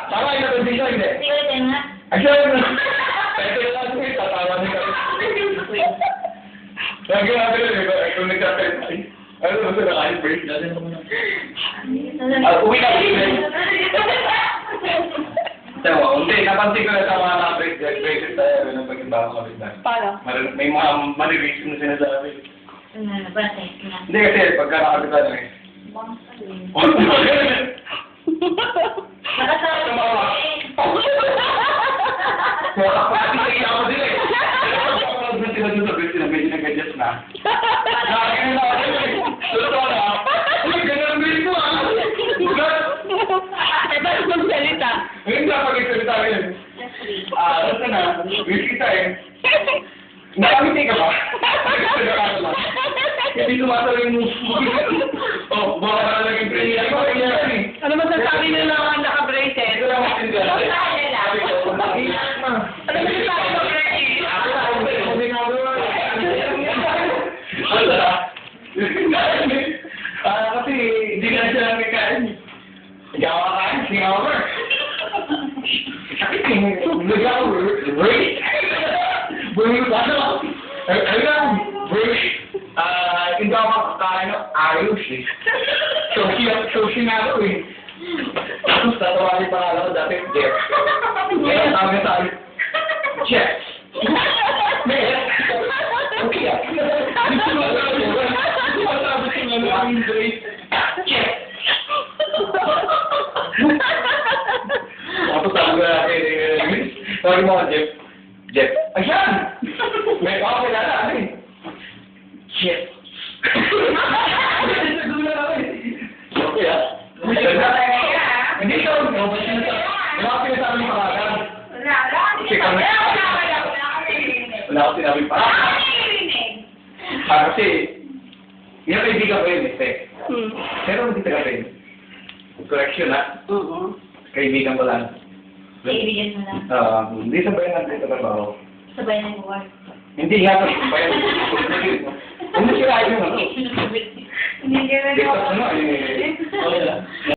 Tama yung natin siya, hindi? Sige nga. Ay, siya yun. Pwede lang kasi tatawa niya kami. Lagi nga pala, kung nagkakalit. Ano naman sa nakain break? Uwi ka uwi. Hindi, napansin ko na sa mga break tayo ng pag-ibang kami. Paano? May mga mali-reach na sinasabi. Ano ba? Nga. Hindi kasi, pagka nakakita na eh. Nakasama ko eh. Pati sa iya ko din eh. Kapag sila dun sa break, sila medyo nag-adjust na. Nakakita na ako eh. Totoo na. Uy, ganyan ang break mo ah. Bugat. Eh, ba't magsalita? Ngayon na pag-isalita rin. Basta na. Whisky tayo. Nakamiti ka ba? Hindi tumatalo yung oh, baka na lang yung brain. Ano ba yan eh? Ano masasabi nila ang naka-braces? Ito lang ang tindahan. Ano masasabi mo, Bertie? Kasi hindi na siya nagkain. Hindi ako kakain, hindi ako work. Sakit eh. Hindi ako break. Break ano? Ano? Break. Hindi ako makakain ng ayos eh. Sushi na ako eh. Tapos tatawagin pa nga ako dati, Jeff. Ngayon, tawagin sa akin, Jeff. Jeff. Okay ah. Gusto mo sa akin, gusto mo sa akin ng aming break. Jeff. Tapos sabi ko natin, sorry mo, Jeff. Jeff. Ayan! May okay na na, eh. Jeff. Okay ah. Hindi siya, wala ko sinasabi yung pangalan. Wala ko sinabi yung pangalan. Kasi, yung kaibigan ko yun, eh. Pero hindi talaga yun. Correction ha? Kaibigan ko lang. Kaibigan mo lang. Hindi sabay natin ito trabaho. Sabay na yung work. Hindi nga, sabay natin. Hindi sila ayun, ano? Hindi ka na Dito, ano, eh.